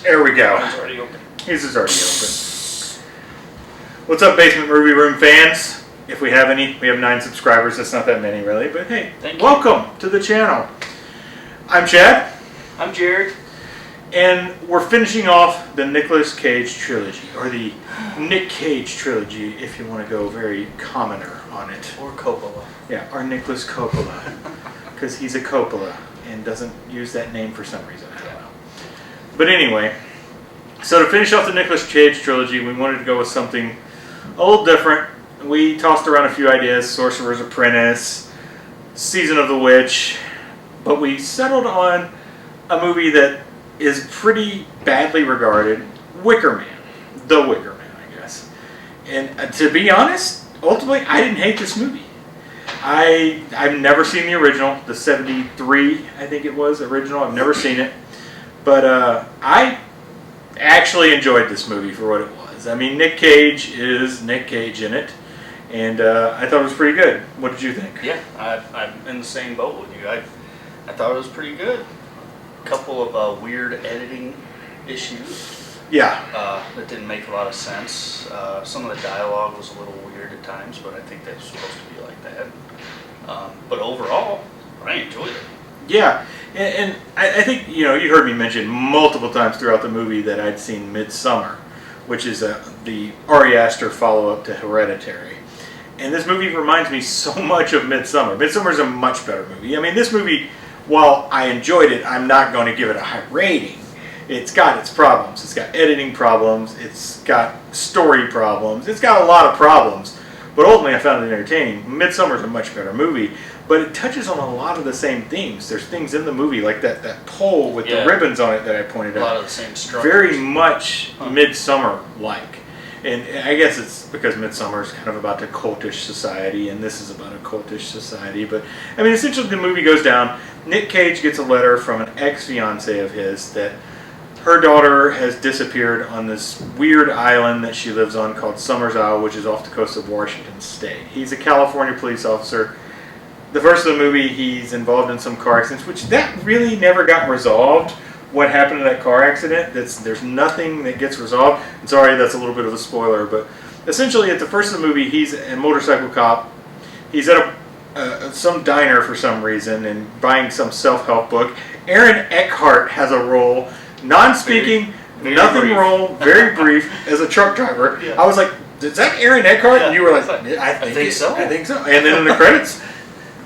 There we go. Mine's already open. His is already open. What's up, Basement Movie Room fans? If we have any, we have 9 subscribers. That's not that many, really. But hey, welcome to the channel. I'm Chad. I'm Jared. And we're finishing off the Nicolas Cage trilogy, or the Nick Cage trilogy, if you want to go very commoner on it. Or Coppola. Yeah, or Nicolas Coppola, because he's a Coppola and doesn't use that name for some reason. I don't know. But anyway, so to finish off the Nicolas Cage trilogy, we wanted to go with something a little different. We tossed around a few ideas: Sorcerer's Apprentice, Season of the Witch, but we settled on a movie that is pretty badly regarded, Wicker Man. The Wicker Man, I guess. And to be honest, ultimately, I didn't hate this movie. I've never seen the original, the 73, I think it was, original. I've never seen it. But I actually enjoyed this movie for what it was. I mean, Nick Cage is Nick Cage in it. And I thought it was pretty good. What did you think? Yeah, I'm in the same boat with you. I thought it was pretty good. A couple of weird editing issues. Yeah. That didn't make a lot of sense. Some of the dialogue was a little weird at times, but I think that's supposed to be like that. But overall, I enjoyed it. Yeah, and I think, you heard me mention multiple times throughout the movie that I'd seen Midsommar, which is the Ari Aster follow-up to Hereditary. And this movie reminds me so much of Midsommar. Midsommar's a much better movie. I mean, this movie, while I enjoyed it, I'm not going to give it a high rating. It's got its problems. It's got editing problems. It's got story problems. It's got a lot of problems. But ultimately, I found it entertaining. Midsommar's a much better movie, but it touches on a lot of the same themes. There's things in the movie, like that pole with the ribbons on it that I pointed out. A lot of the same structures. Very much Midsommar-like. And I guess it's because Midsommar is kind of about a cultish society, and this is about a cultish society. But, I mean, essentially the movie goes down. Nick Cage gets a letter from an ex-fiancé of his that her daughter has disappeared on this weird island that she lives on called Summers Isle, which is off the coast of Washington State. He's a California police officer. The first of the movie, he's involved in some car accidents, which that really never got resolved. What happened to that car accident? There's nothing that gets resolved. I'm sorry, that's a little bit of a spoiler, but essentially at the first of the movie, he's a motorcycle cop. He's at some diner for some reason and buying some self-help book. Aaron Eckhart has a role, non-speaking, nothing role, very brief, as a truck driver. Yeah. I was like, is that Aaron Eckhart? Yeah. And you were like, I think so. I think so. And then in the credits,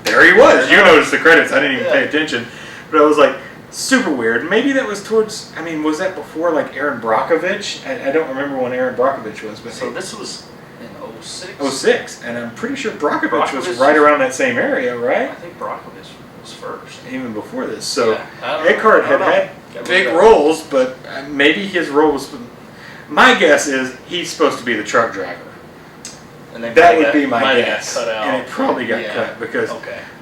there he was. You noticed the credits. I didn't even pay attention. But I was like, super weird. Maybe that was towards, I mean, was that before like Aaron Brockovich? I don't remember when Aaron Brockovich was. But so this was in 06? 06. And I'm pretty sure Brockovich was right around that same area, right? I think Brockovich was first. Even before this. So yeah, Eckhart had big roles, but maybe his role was... My guess is he's supposed to be the truck driver. And that would be my guess. Cut out. And it probably got cut because,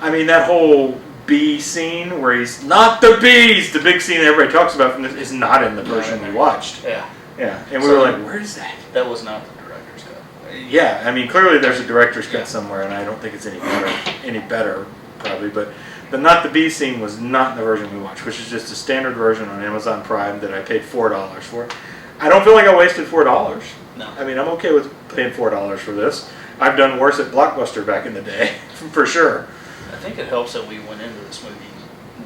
I mean, that whole bee scene where he's not the bees, the big scene that everybody talks about from this, is not in the version we watched. Yeah. Yeah. And we were like, where is that? That was not the director's cut. Yeah. I mean, clearly there's a director's cut somewhere, and I don't think it's any better probably, but the Not the Bee scene was not in the version we watched, which is just a standard version on Amazon Prime that I paid $4 for. I don't feel like I wasted $4. No. I mean, I'm okay with paying $4 for this. I've done worse at Blockbuster back in the day, for sure. I think it helps that we went into this movie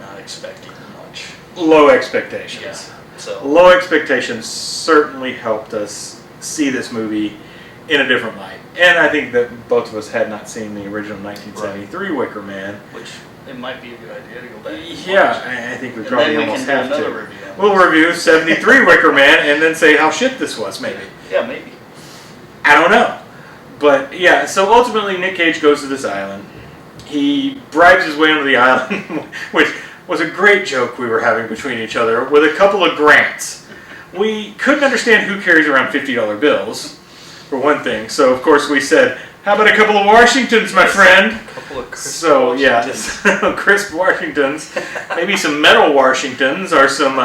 not expecting much. Low expectations. Yeah. So low expectations certainly helped us see this movie in a different light. And I think that both of us had not seen the original 1973 Wicker Man. Which it might be a good idea to go back and I think we probably almost have to. Review. We'll review 73 Wicker Man and then say how shit this was, maybe. Yeah, maybe. I don't know. But yeah, so ultimately Nick Cage goes to this island. He bribes his way onto the island, which was a great joke we were having between each other, with a couple of grants. We couldn't understand who carries around $50 bills, for one thing. So, of course, we said, how about a couple of Washingtons, my friend? A couple of crisp Washingtons. Crisp Washingtons. Maybe some metal Washingtons or some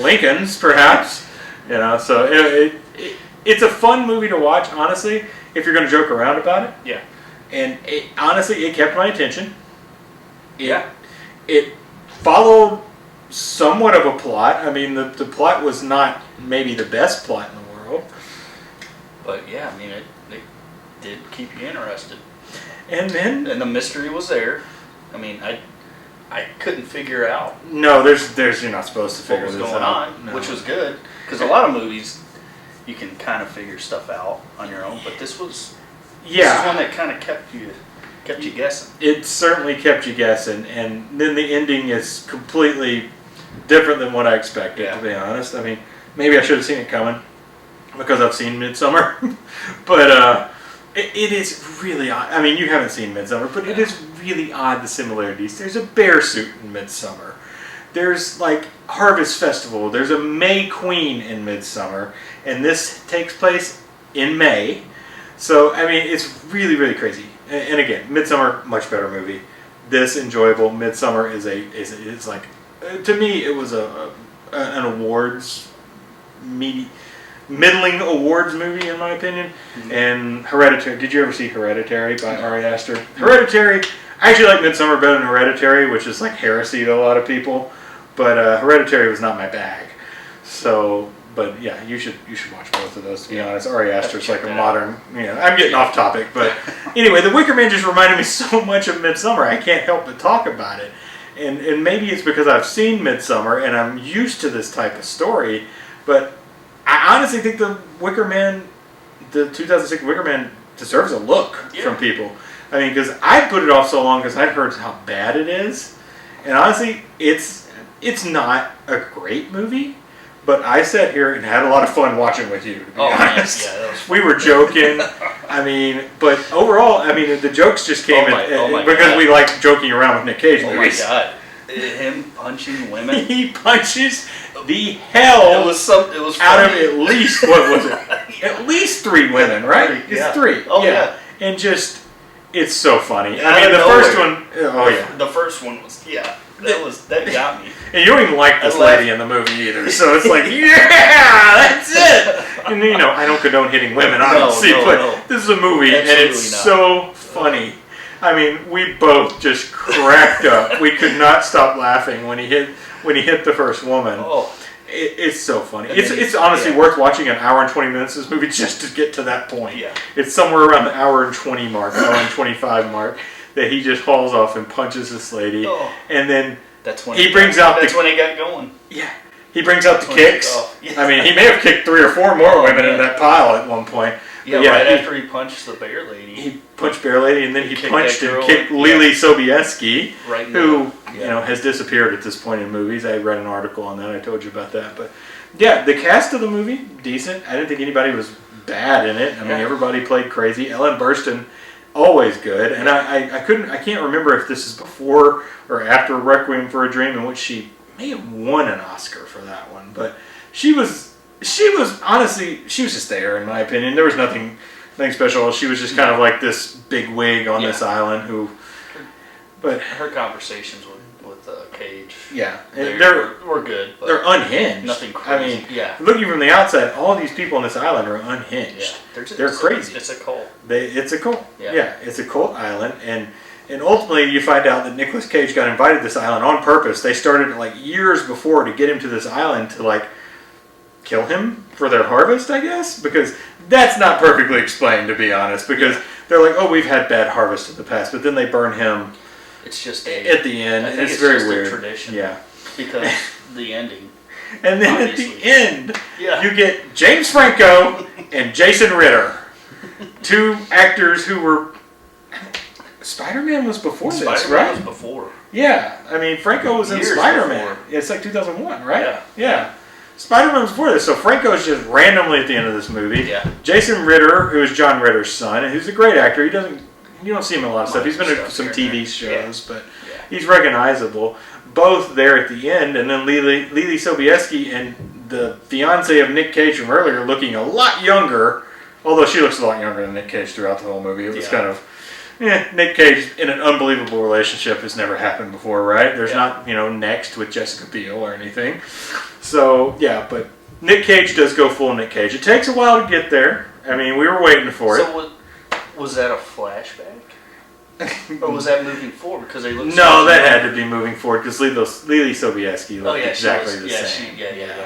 Lincolns, perhaps. So it's a fun movie to watch, honestly, if you're going to joke around about it. Yeah. And honestly, it kept my attention. It followed somewhat of a plot. I mean, the plot was not maybe the best plot in the world. But yeah, I mean, it did keep you interested. And the mystery was there. I mean, I couldn't figure out. No, there's you're not supposed to figure what was this going out. on, No. which was good. Because a lot of movies, you can kind of figure stuff out on your own. But this was one that kind of kept you guessing. It certainly kept you guessing, and then the ending is completely different than what I expected, to be honest. I mean, maybe I should have seen it coming because I've seen Midsommar, but it is really odd. I mean, you haven't seen Midsommar, but it is really odd, the similarities. There's a bear suit in Midsommar. There's like Harvest Festival. There's a May Queen in Midsommar, and this takes place in May. So, I mean, it's really, really crazy. And again, Midsommar, much better movie. This enjoyable. Midsommar is like, to me, it was an awards, middling awards movie in my opinion. Mm-hmm. And Hereditary. Did you ever see Hereditary by Ari Aster? Hereditary. I actually like Midsommar better than Hereditary, which is like heresy to a lot of people. But Hereditary was not my bag. So. But yeah, you should watch both of those, to be honest. Ari Aster's like a modern, I'm getting off topic, but anyway, The Wicker Man just reminded me so much of Midsommar. I can't help but talk about it. And maybe it's because I've seen Midsommar and I'm used to this type of story, but I honestly think the 2006 Wicker Man deserves a look from people. I mean, because I put it off so long because I've heard how bad it is. And honestly, it's not a great movie. But I sat here and had a lot of fun watching with you, to be honest. Yeah, that was fun. We were joking. I mean, but overall, I mean, the jokes just came because we like joking around with Nick Cage movies. Oh my God. Him punching women. He punches the hell out of at least, what was it? At least 3 women, right? It's 3. Oh, yeah. And just, it's so funny. I mean, the first one, The first one was, that got me. And you don't even like this lady in the movie either, so it's like, that's it. And I don't condone hitting women, obviously, but this is a movie, and it's so funny. I mean, we both just cracked up. We could not stop laughing when he hit the first woman. Oh. It's so funny. It's honestly worth watching an hour and 20 minutes of this movie just to get to that point. Yeah. It's somewhere around the hour and 20 mark, hour and 25 mark, that he just hauls off and punches this lady, and then that's when he brings out. That's when he got going. Yeah, he brings out the kicks. I mean, he may have kicked 3 or 4 more women in that pile at one point. Yeah, right after he punched the bear lady. He punched Bear Lady, and then he punched and kicked Lily Sobieski, who has disappeared at this point in movies. I read an article on that. I told you about that. But yeah, the cast of the movie, decent. I didn't think anybody was bad in it. I mean, everybody played crazy. Ellen Burstyn, always good. And I can't remember if this is before or after Requiem for a Dream, in which she may have won an Oscar for that one. But she was honestly, she was just there, in my opinion. There was nothing special. She was just kind of like this big wig on this island but her conversations with Cage, were good. But they're unhinged. Nothing crazy. I mean, looking from the outside, all these people on this island are unhinged. Yeah. They're crazy. It's a cult. It's a cult. Yeah, it's a cult island, and ultimately you find out that Nicolas Cage got invited to this island on purpose. They started like years before to get him to this island to like kill him for their harvest, I guess, because that's not perfectly explained, to be honest, because they're like, oh, we've had bad harvest in the past, but then they burn him. It's just at the end, and it's very just weird. A tradition. Yeah, because the ending. And then obviously. At the end, you get James Franco and Jason Ritter, 2 actors who were. Spider-Man was before this, right? Spider-Man was before. Yeah, I mean Franco was in Spider-Man. Before. It's like 2001, right? Yeah. Spider-Man was before this, so Franco's just randomly at the end of this movie. Yeah. Jason Ritter, who is John Ritter's son, and who's a great actor. You don't see him in a lot of stuff. He's been in some TV shows, but he's recognizable. Both there at the end, and then Lily Sobieski and the fiance of Nick Cage from earlier looking a lot younger, although she looks a lot younger than Nick Cage throughout the whole movie. It was kind of, Nick Cage in an unbelievable relationship has never happened before, right? There's not, Next with Jessica Biel or anything. So, but Nick Cage does go full Nick Cage. It takes a while to get there. I mean, we were waiting for it. So was that a flashback? Or was that moving forward? Because they looked. No, that had to be moving forward because Lily Sobieski looked exactly the same. Yeah.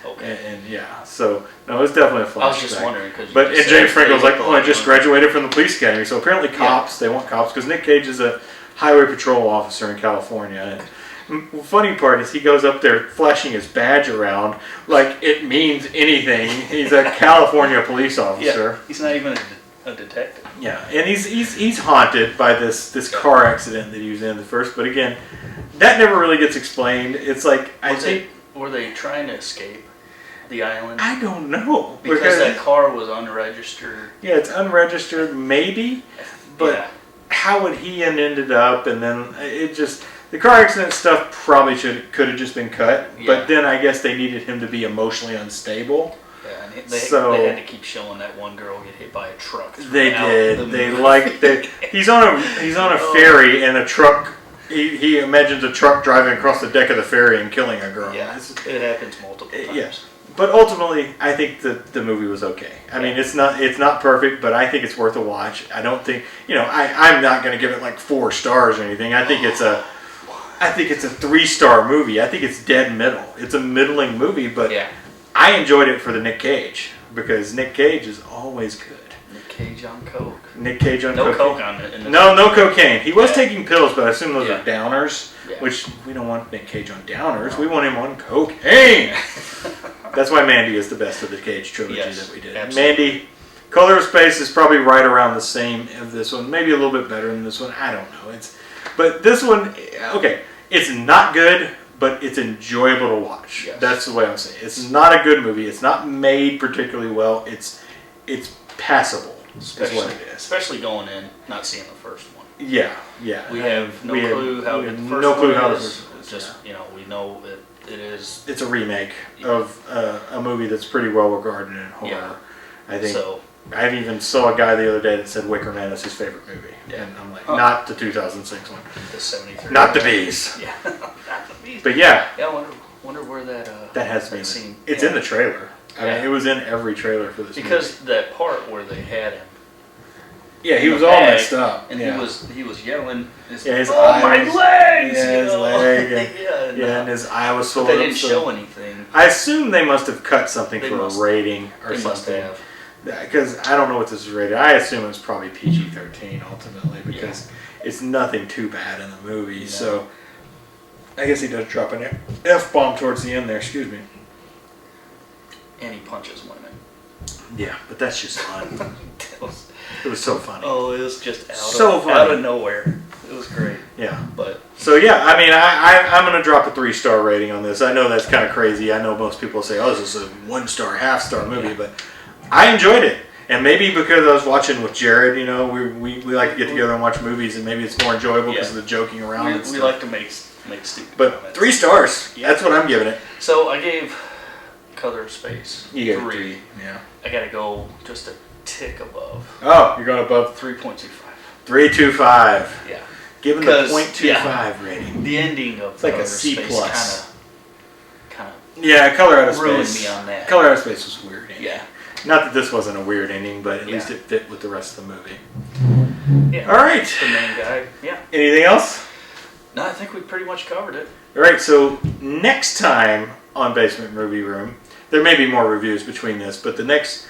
Okay. And so no, it was definitely a flashback. I was just wondering because. But James Franco's like, I just graduated from the police academy, so apparently cops. They want cops because Nick Cage is a highway patrol officer in California. And the funny part is he goes up there flashing his badge around like it means anything. He's a California police officer. Yeah, he's not even a detective. Yeah, and he's haunted by this car accident that he was in the first. But again, that never really gets explained. It's like were they trying to escape the island? I don't know because that car was unregistered. Yeah, it's unregistered, maybe. But how would he ended up? And then it just. The car accident stuff probably could have just been cut, but then I guess they needed him to be emotionally unstable. Yeah, and they had to keep showing that one girl get hit by a truck. They did. He's on a ferry and a truck. He imagines a truck driving across the deck of the ferry and killing a girl. Yeah, it happens multiple times. Yes. But ultimately, I think the movie was okay. I mean, it's not perfect, but I think it's worth a watch. I don't think I'm not going to give it like 4 stars or anything. I think it's a 3-star movie. I think it's dead middle. It's a middling movie, but I enjoyed it for the Nick Cage because Nick Cage is always good. Nick Cage on coke. Nick Cage on no coke. Coke on it. No cocaine. He was taking pills, but I assume those are downers, yeah. Which we don't want Nick Cage on downers. No. We want him on cocaine. That's why Mandy is the best of the Cage trilogy that we did. Absolutely. Mandy, Color of Space is probably right around the same of this one. Maybe a little bit better than this one. I don't know. But this one, okay, it's not good, but it's enjoyable to watch. Yes. That's the way I'm saying it. It's not a good movie. It's not made particularly well. It's passable. Especially going in, not seeing the first one. Yeah. We have no clue how the first one is. Just, we know it is. It's a remake of a movie that's pretty well regarded in horror. Yeah. I think. So, I even saw a guy the other day that said Wicker Man is his favorite movie. Yeah. And I'm like, not the 2006 one. The 73. Not the Bees. Yeah. Not the Bees. But yeah. Yeah, I wonder where that has been scene. It's in the trailer. I mean, it was in every trailer for this movie. Because that part where they had him. Yeah, he was all messed up. And he was yelling. His eye my legs! Yeah, his leg. And his eye was full of. They didn't show anything. I assume they must have cut something for a rating or something. Must have. Because I don't know what this is rated. I assume it's probably PG-13 ultimately because it's nothing too bad in the movie. Yeah. So I guess he does drop an F-bomb towards the end there. Excuse me. And he punches women. Yeah, but that's just fun. It was so funny. Oh, it was just funny. Out of nowhere. It was great. Yeah. So yeah, I mean, I'm going to drop a 3-star rating on this. I know that's kind of crazy. I know most people say, oh, this is a 1-star, half-star movie, but I enjoyed it. And maybe because I was watching with Jared, we like to get together and watch movies, and maybe it's more enjoyable because of the joking around. We like to make stupid But comments. 3 stars. Yeah. That's what I'm giving it. So I gave Color of Space 3. Yeah. I got to go just a tick above. Oh, you're going above 3.25. 3.25. Yeah. Given the 0.25 rating. The ending of it's like Color a C+. Kind of. Yeah, Color Out of ruined Space. Me on that. Color Out of Space was weird. Yeah. Not that this wasn't a weird ending, but at least it fit with the rest of the movie. Yeah. All right. The main guy. Yeah. Anything else? No, I think we pretty much covered it. All right. So next time on Basement Movie Room, there may be more reviews between this, but the next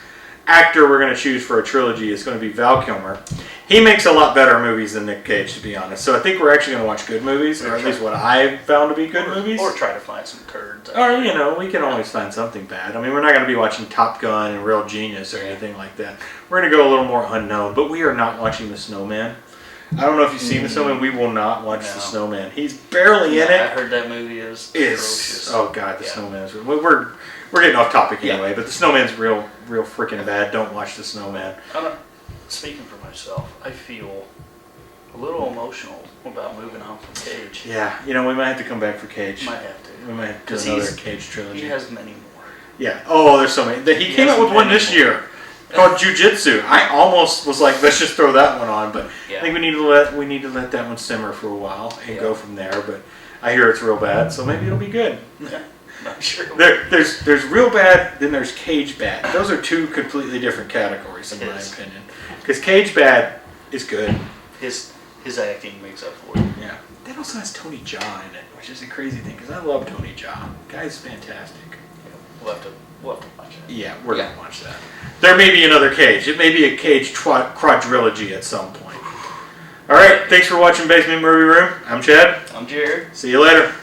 actor we're going to choose for a trilogy is going to be Val Kilmer. He makes a lot better movies than Nick Cage, to be honest. So I think we're actually going to watch good movies, or at least what I found to be good movies. Or try to find some turds. Or, we can always find something bad. I mean, we're not going to be watching Top Gun and Real Genius or anything like that. We're going to go a little more unknown, but we are not watching The Snowman. I don't know if you've seen The Snowman. We will not watch The Snowman. He's barely in it. I heard that movie is atrocious. Oh, God, The Snowman is... We're getting off topic anyway, but The Snowman's real freaking bad. Don't watch The Snowman. Speaking for myself, I feel a little emotional about moving on from Cage. Yeah, we might have to come back for Cage. Might have to. We might have to do another Cage trilogy. He has many more. Yeah. Oh, there's so many. He came out with one this year called Jiu-Jitsu. I almost was like, let's just throw that one on, but I think we need to let that one simmer for a while and go from there. But I hear it's real bad, so maybe it'll be good. Not sure. There's real bad, then there's Cage bad. Those are 2 completely different categories in my opinion. Because Cage bad is good. His his acting makes up for it. Yeah. That also has Tony Jaa in it, which is a crazy thing because I love Tony Jaa. Guy's fantastic. Yeah, we'll have to watch that. Yeah, we're gonna watch that. There may be another Cage. It may be a Cage quadrilogy at some point. All right. Thanks for watching Basement Movie Room. I'm Chad. I'm Jared. See you later.